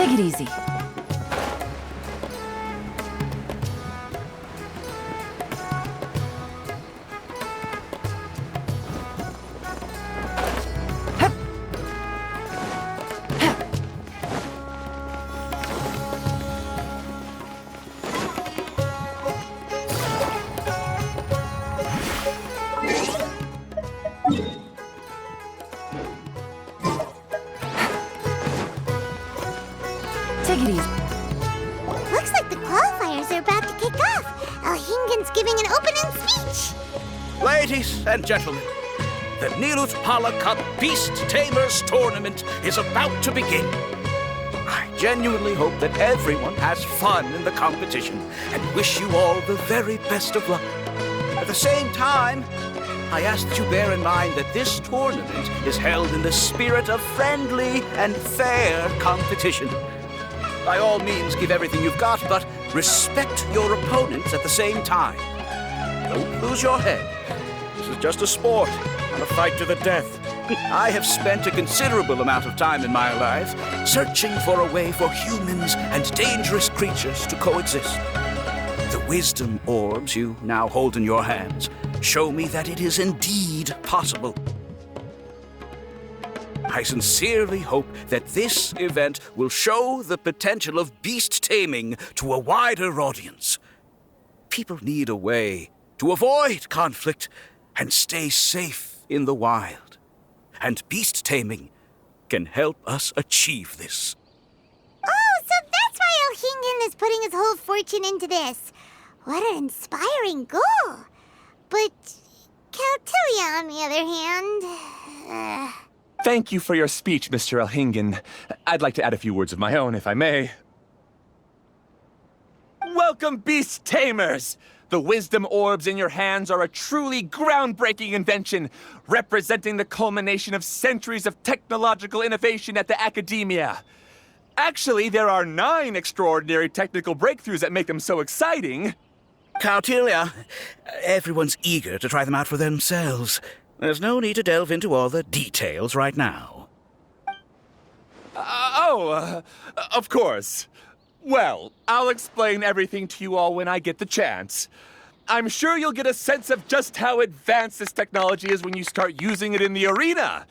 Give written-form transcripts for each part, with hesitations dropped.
Take it easy. Take it easy. Looks like the qualifiers are about to kick off. Alhingen's giving an opening speech. Ladies and gentlemen, the Nilut Pala Cup Beast Tamers Tournament is about to begin. I genuinely hope that everyone has fun in the competition and wish you all the very best of luck. At the same time, I ask that you bear in mind that this tournament is held in the spirit of friendly and fair competition. By all means, give everything you've got, but respect your opponents at the same time. Don't lose your head. This is just a sport, not a fight to the death. I have spent a considerable amount of time in my life searching for a way for humans and dangerous creatures to coexist. The wisdom orbs you now hold in your hands show me that it is indeed possible. I sincerely hope that this event will show the potential of beast taming to a wider audience. People need a way to avoid conflict and stay safe in the wild. And beast taming can help us achieve this. Oh, so that's why Alhingen is putting his whole fortune into this. What an inspiring goal. But Caltilia, on the other hand... Thank you for your speech, Mr. Alhingen. I'd like to add a few words of my own, if I may. Welcome, Beast Tamers! The wisdom orbs in your hands are a truly groundbreaking invention, representing the culmination of centuries of technological innovation at the academia. Actually, there are 9 extraordinary technical breakthroughs that make them so exciting. Caltilia, everyone's eager to try them out for themselves. There's no need to delve into all the details right now. Of course. Well, I'll explain everything to you all when I get the chance. I'm sure you'll get a sense of just how advanced this technology is when you start using it in the arena.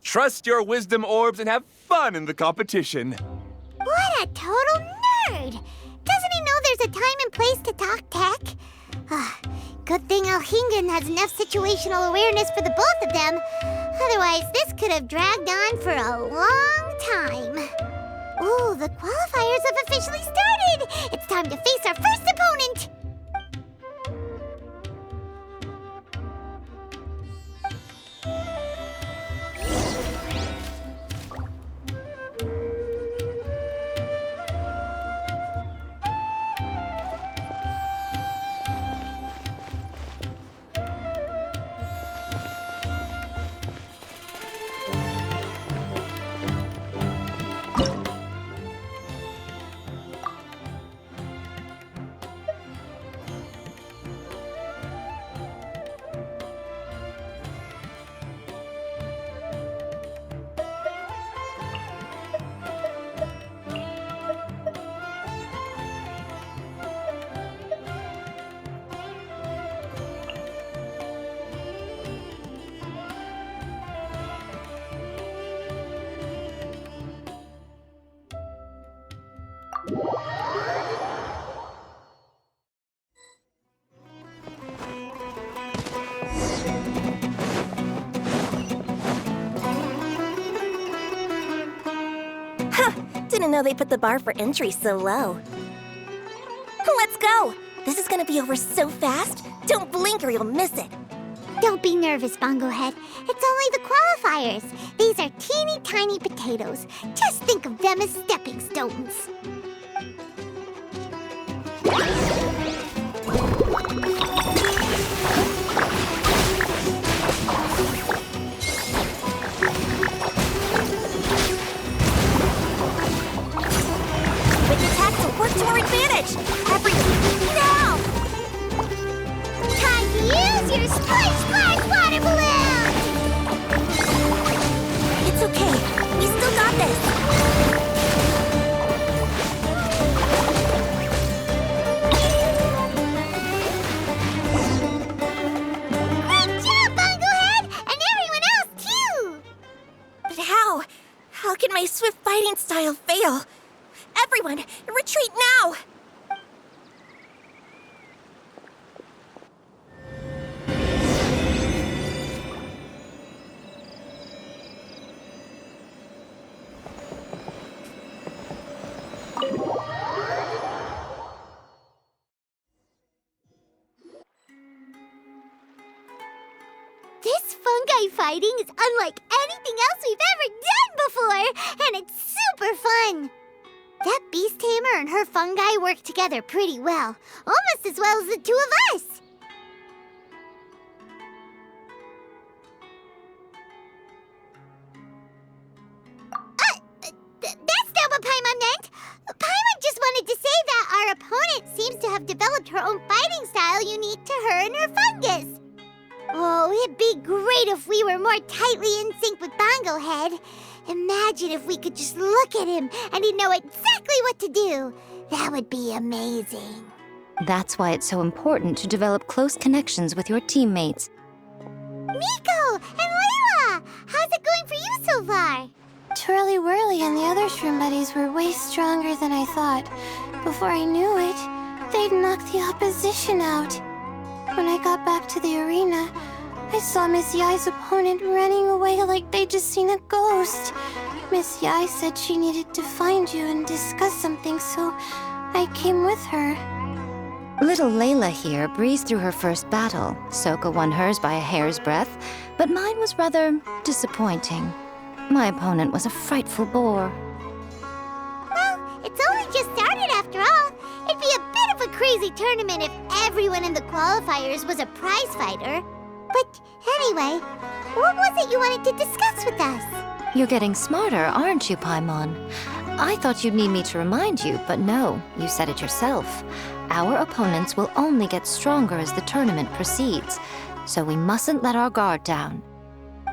Trust your wisdom orbs and have fun in the competition. What a total nerd! Doesn't he know there's a time and place to talk tech? Good thing Alhingen has enough situational awareness for the both of them. Otherwise, this could have dragged on for a long time. Ooh, the qualifiers have officially started! It's time to face our first opponent! Didn't know they put the bar for entry so low. Let's go! This is gonna be over so fast. Don't blink or you'll miss it. Don't be nervous, Bongo Head. It's only the qualifiers. These are teeny tiny potatoes. Just think of them as stepping stones. Work to our advantage! Now! Time to use your Splash Splash water balloon! It's okay. We still got this. fighting style fail. Everyone, retreat now! This fungi fighting is unlike anything else we've ever done before, and it's super fun. That beast tamer and her fungi work together pretty well, almost as well as the two of us. That's not what Paimon meant. Paimon just wanted to say that our opponent seems to have developed her own fighting style unique to her and her fungus. Oh, it'd be great if we were more tightly in sync with Bongo Head. Imagine if we could just look at him and he'd know exactly what to do. That would be amazing. That's why it's so important to develop close connections with your teammates. Miko and Layla, how's it going for you so far? Twirly Whirly and the other shroom buddies were way stronger than I thought. Before I knew it, they'd knocked the opposition out. When I got back to the arena, I saw Miss Yai's opponent running away like they'd just seen a ghost. Miss Yai said she needed to find you and discuss something, so I came with her. Little Layla here breezed through her first battle. Soka won hers by a hair's breadth, but mine was rather disappointing. My opponent was a frightful bore. Well, it's only just started after all. It'd be a bit of a crazy tournament if everyone in the qualifiers was a prize fighter. But anyway, what was it you wanted to discuss with us? You're getting smarter, aren't you, Paimon? I thought you'd need me to remind you, but no, you said it yourself. Our opponents will only get stronger as the tournament proceeds, so we mustn't let our guard down.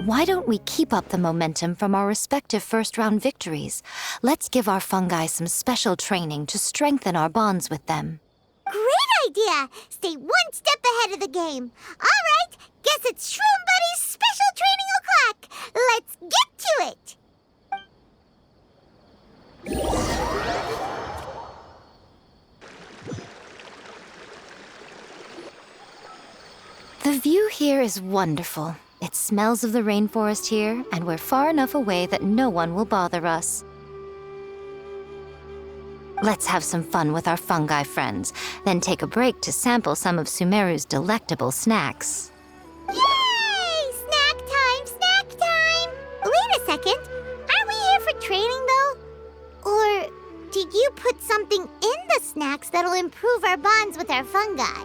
Why don't we keep up the momentum from our respective first-round victories? Let's give our fungi some special training to strengthen our bonds with them. Great idea! Stay one step ahead of the game. All right, guess it's Shroom Buddy's special training o'clock. Let's get to it! The view here is wonderful. It smells of the rainforest here, and we're far enough away that no one will bother us. Let's have some fun with our fungi friends, then take a break to sample some of Sumeru's delectable snacks. Yay! Snack time, snack time! Wait a second. Aren't we here for training, though? Or did you put something in the snacks that'll improve our bonds with our fungi?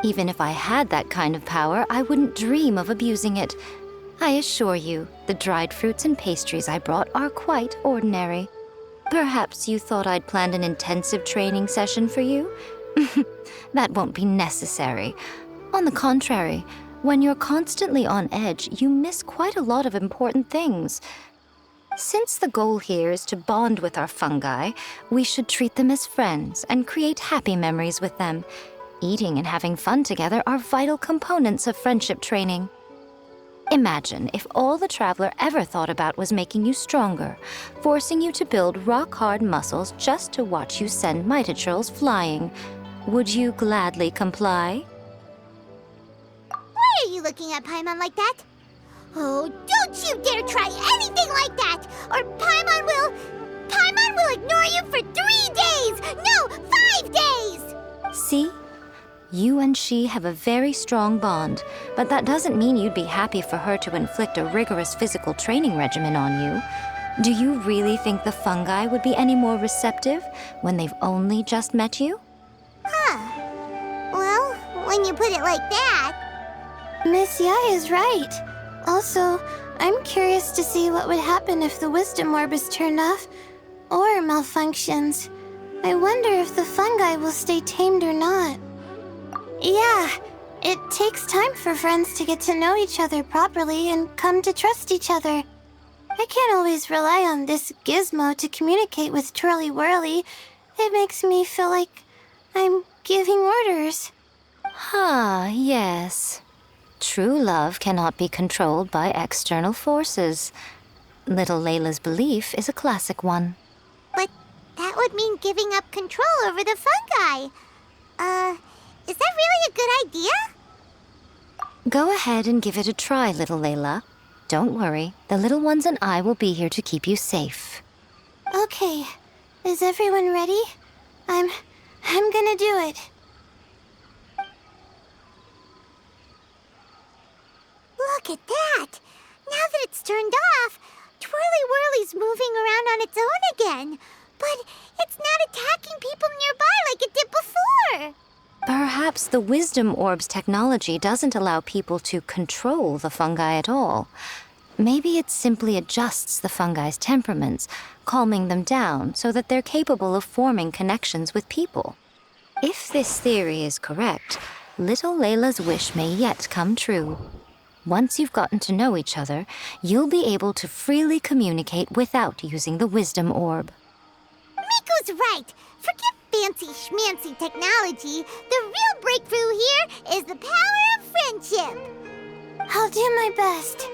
Even if I had that kind of power, I wouldn't dream of abusing it. I assure you, the dried fruits and pastries I brought are quite ordinary. Perhaps you thought I'd planned an intensive training session for you? That won't be necessary. On the contrary, when you're constantly on edge, you miss quite a lot of important things. Since the goal here is to bond with our fungi, we should treat them as friends and create happy memories with them. Eating and having fun together are vital components of friendship training. Imagine if all the Traveler ever thought about was making you stronger, forcing you to build rock-hard muscles just to watch you send Mitatrolls flying. Would you gladly comply? Why are you looking at Paimon like that? Oh, don't you dare try anything like that, or Paimon will ignore you for 3 days! No, 5 days! See? You and she have a very strong bond, but that doesn't mean you'd be happy for her to inflict a rigorous physical training regimen on you. Do you really think the fungi would be any more receptive when they've only just met you? Huh. Well, when you put it like that... Miss Yai is right. Also, I'm curious to see what would happen if the wisdom orb is turned off or malfunctions. I wonder if the fungi will stay tamed or not. Yeah, it takes time for friends to get to know each other properly and come to trust each other. I can't always rely on this gizmo to communicate with Twirly Whirly. It makes me feel like I'm giving orders. Yes. True love cannot be controlled by external forces. Little Layla's belief is a classic one. But that would mean giving up control over the fungi. Is that really a good idea? Go ahead and give it a try, little Layla. Don't worry, the little ones and I will be here to keep you safe. Okay, is everyone ready? I'm gonna do it. Look at that! Now that it's turned off, Twirly Whirly's moving around on its own again. But it's not attacking people nearby like it did before. Perhaps the Wisdom Orb's technology doesn't allow people to control the fungi at all. Maybe it simply adjusts the fungi's temperaments, calming them down so that they're capable of forming connections with people. If this theory is correct, little Layla's wish may yet come true. Once you've gotten to know each other, you'll be able to freely communicate without using the Wisdom Orb. Miko's right. Forget fancy schmancy technology. The real breakthrough here is the power of friendship. I'll do my best.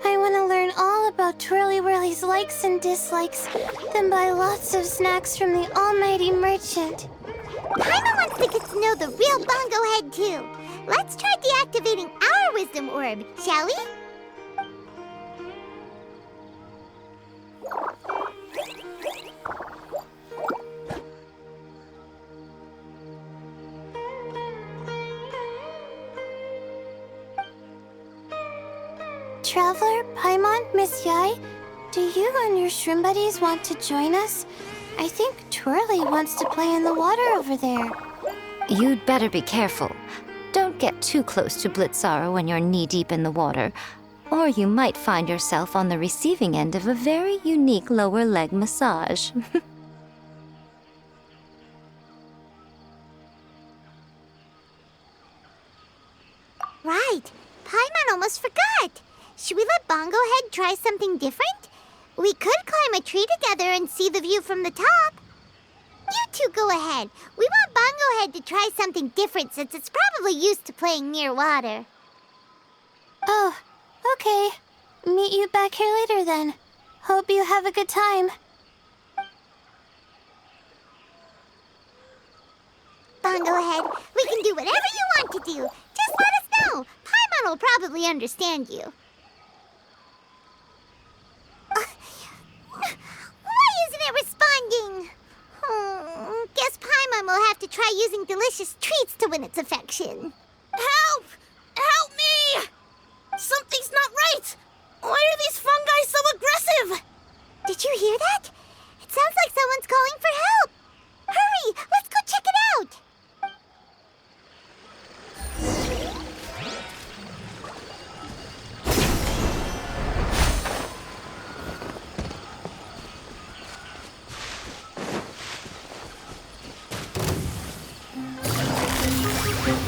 I want to learn all about Twirly Whirly's likes and dislikes, then buy lots of snacks from the almighty merchant. Paimon wants to get to know the real Bongo Head, too. Let's try deactivating our Wisdom Orb, shall we? Traveler, Paimon, Miss Yai, do you and your shrimp buddies want to join us? I think Twirly wants to play in the water over there. You'd better be careful. Don't get too close to Blitzara when you're knee-deep in the water, or you might find yourself on the receiving end of a very unique lower leg massage. Right. Paimon almost forgot. Should we let Bongo Head try something different? We could climb a tree together and see the view from the top. You two go ahead. We want Bongo Head to try something different since it's probably used to playing near water. Oh, okay. Meet you back here later then. Hope you have a good time. Bongo Head, we can do whatever you want to do. Just let us know. Paimon will probably understand you. Why isn't it responding? Guess Paimon will have to try using delicious treats to win its affection. Help! Help me! Something's not right! Why are these fungi so aggressive? Did you hear that? It sounds like someone's calling for help. Hurry, let's go check it out.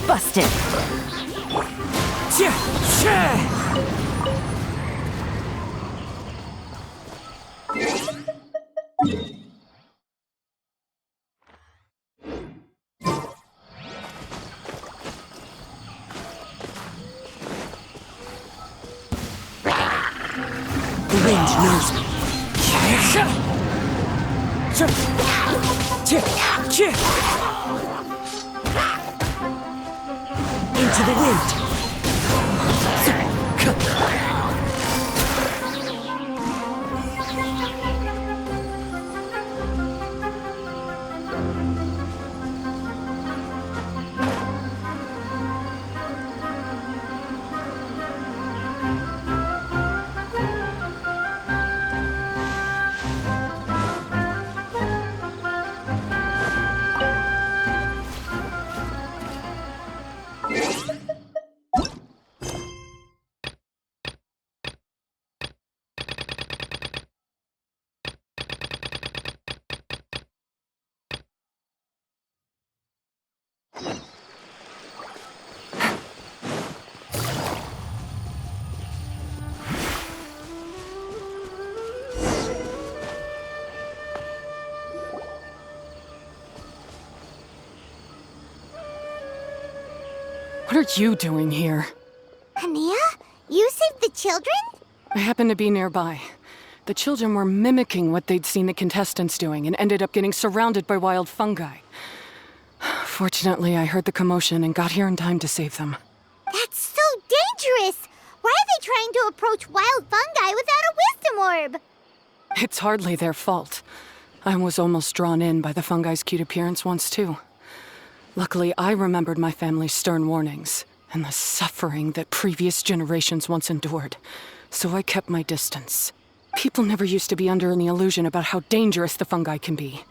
Busted! The wind knows me. Into the wind. What are you doing here? Ania, you saved the children? I happen to be nearby. The children were mimicking what they'd seen the contestants doing and ended up getting surrounded by wild fungi. Fortunately, I heard the commotion and got here in time to save them. That's so dangerous! Why are they trying to approach wild fungi without a wisdom orb? It's hardly their fault. I was almost drawn in by the fungi's cute appearance once, too. Luckily, I remembered my family's stern warnings and the suffering that previous generations once endured, so I kept my distance. People never used to be under any illusion about how dangerous the fungi can be.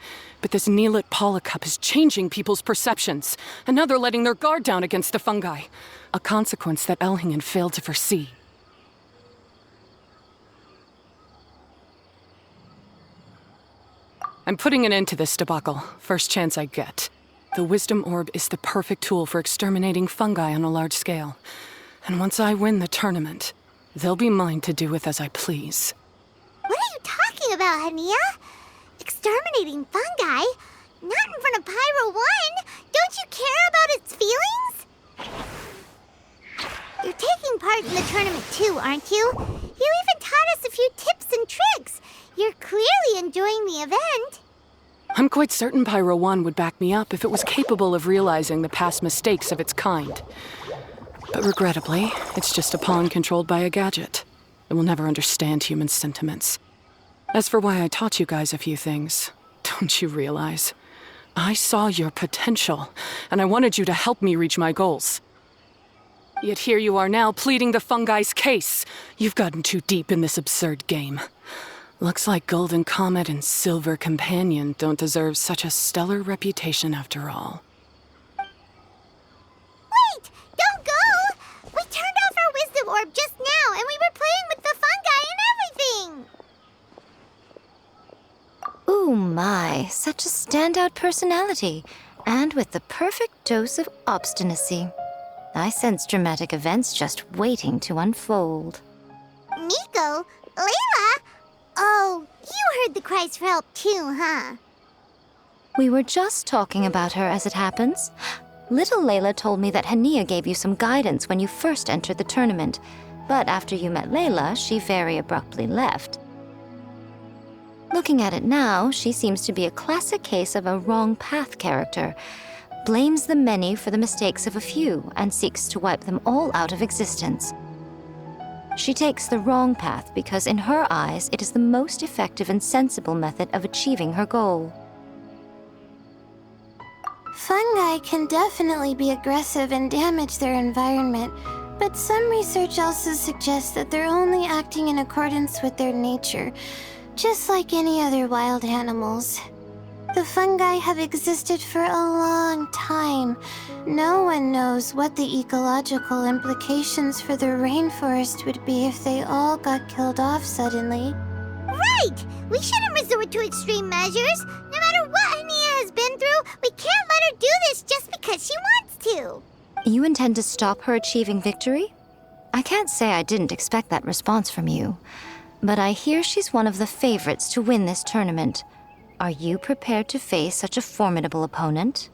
But this Neelit polycup is changing people's perceptions, and now they're letting their guard down against the fungi. A consequence that Elhingen failed to foresee. I'm putting an end to this debacle, first chance I get. The Wisdom Orb is the perfect tool for exterminating fungi on a large scale. And once I win the tournament, they'll be mine to do with as I please. What are you talking about, Hania? Exterminating fungi? Not in front of Pyro 1! Don't you care about its feelings? You're taking part in the tournament too, aren't you? You even taught us a few tips and tricks. You're clearly enjoying the event. I'm quite certain Pyro 1 would back me up if it was capable of realizing the past mistakes of its kind. But regrettably, it's just a pawn controlled by a gadget. It will never understand human sentiments. As for why I taught you guys a few things, don't you realize? I saw your potential, and I wanted you to help me reach my goals. Yet here you are now pleading the fungi's case. You've gotten too deep in this absurd game. Looks like Golden Comet and Silver Companion don't deserve such a stellar reputation after all. Wait! Don't go! We turned off our wisdom orb just now, and we were playing with the fungi and everything! Ooh my, such a standout personality, and with the perfect dose of obstinacy. I sense dramatic events just waiting to unfold. Nico? Layla? Oh, you heard the cries for help too, huh? We were just talking about her as it happens. Little Layla told me that Hania gave you some guidance when you first entered the tournament, but after you met Layla, she very abruptly left. Looking at it now, she seems to be a classic case of a wrong path character. Blames the many for the mistakes of a few and seeks to wipe them all out of existence. She takes the wrong path because in her eyes it is the most effective and sensible method of achieving her goal. Fungi can definitely be aggressive and damage their environment, but some research also suggests that they're only acting in accordance with their nature, just like any other wild animals. The fungi have existed for a long time. No one knows what the ecological implications for the rainforest would be if they all got killed off suddenly. Right! We shouldn't resort to extreme measures. No matter what Hania has been through, we can't let her do this just because she wants to. You intend to stop her achieving victory? I can't say I didn't expect that response from you, but I hear she's one of the favorites to win this tournament. Are you prepared to face such a formidable opponent?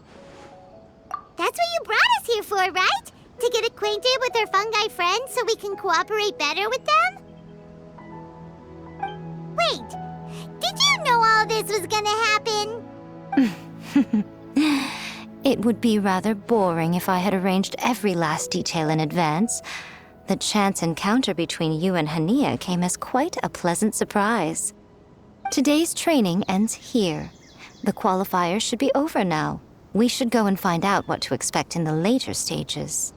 That's what you brought us here for, right? To get acquainted with our fungi friends so we can cooperate better with them? Wait, did you know all this was gonna happen? It would be rather boring if I had arranged every last detail in advance. The chance encounter between you and Hania came as quite a pleasant surprise. Today's training ends here. The qualifiers should be over now. We should go and find out what to expect in the later stages.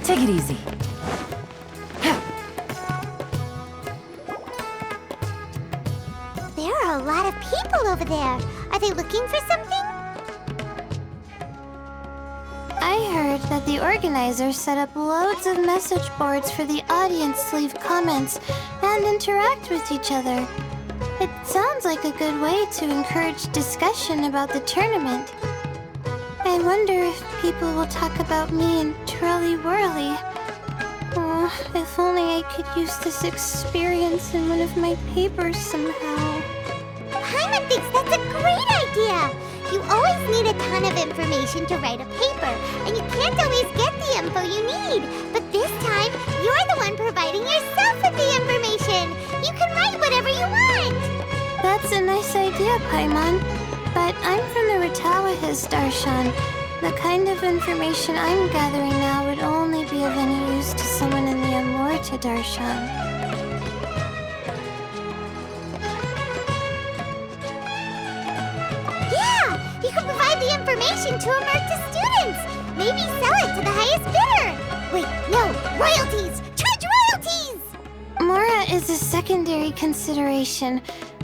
Take it easy. There are a lot of people over there. Are they looking for something? I I heard that the organizers set up loads of message boards for the audience to leave comments and interact with each other. It sounds like a good way to encourage discussion about the tournament. I wonder if people will talk about me and Twirly Whirly. Oh, if only I could use this experience in one of my papers somehow. Paimon thinks that's a great idea! You always need a ton of information to write a paper, and you can't always get the info you need. But this time, you're the one providing yourself with the information. You can write whatever you want. That's a nice idea, Paimon. But I'm from the Ratawahiz, Darshan. The kind of information I'm gathering now would only be of any use to someone in the Amorta, Darshan. Yeah! You can provide the information to Amorta students! Maybe sell it to the highest bidder! Wait, no! Royalties! Charge royalties! Mora is a secondary consideration,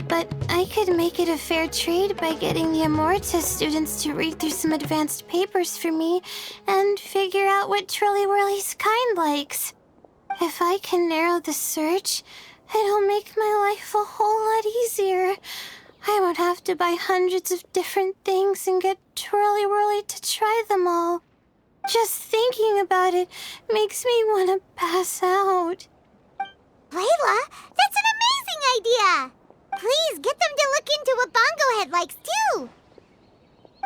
but I could make it a fair trade by getting the Amorta students to read through some advanced papers for me and figure out what Twirly Whirly's kind likes. If I can narrow the search, it'll make my life a whole lot easier. I won't have to buy hundreds of different things and get Twirly Whirly to try them all. Just thinking about it makes me want to pass out. Layla, that's an amazing idea! Please get them to look into what Bongo Head likes too!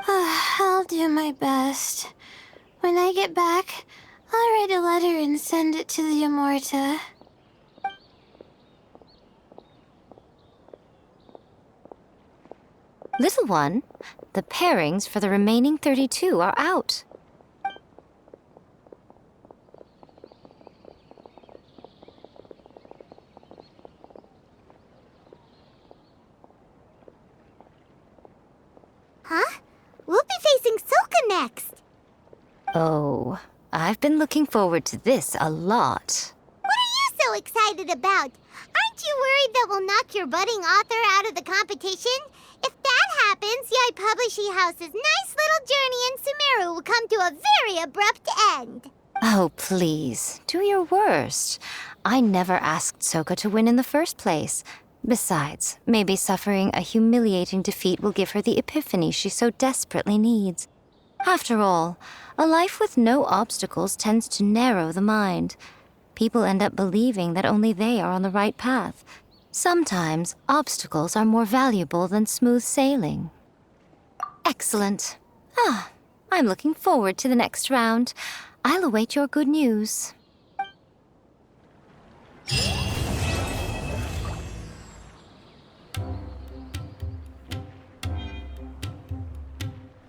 I'll do my best. When I get back, I'll write a letter and send it to the Amorta. Little one, the pairings for the remaining 32 are out. Huh? We'll be facing Soka next! Oh, I've been looking forward to this a lot. What are you so excited about? Aren't you worried that we'll knock your budding author out of the competition? If that happens, Yai Publishing House's nice little journey in Sumeru will come to a very abrupt end. Oh, please, do your worst. I never asked Soka to win in the first place. Besides, maybe suffering a humiliating defeat will give her the epiphany she so desperately needs. After all, a life with no obstacles tends to narrow the mind. People end up believing that only they are on the right path. Sometimes, obstacles are more valuable than smooth sailing. Excellent. I'm looking forward to the next round. I'll await your good news.